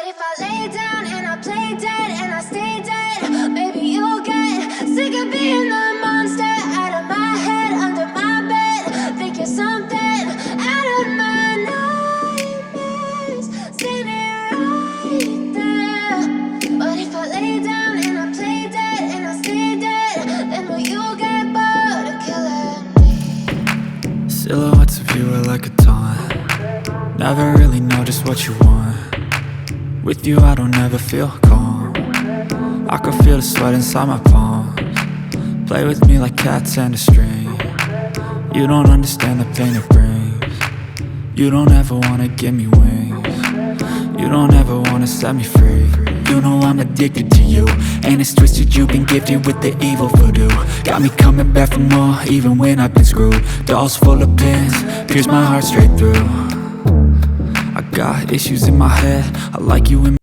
if I lay down and I play dead and I stay dead, maybe you'll get sick of being the monster out of my head, under my bed. Think you're something out of my nightmares, standing right there. But if I lay down and I play dead and I stay dead, then will you get bored of killing me? Silhouettes of you are like a taunt. Never really know just what you want. With you I don't ever feel calm. I can feel the sweat inside my palms. Play with me like cats and a string. You don't understand the pain it brings. You don't ever wanna give me wings. You don't ever wanna set me free. You know I'm addicted to you, and it's twisted, you've been gifted with the evil voodoo. Got me coming back for more, even when I've been screwed. Dolls full of pins, pierce my heart straight through. I got issues in my head, I like you in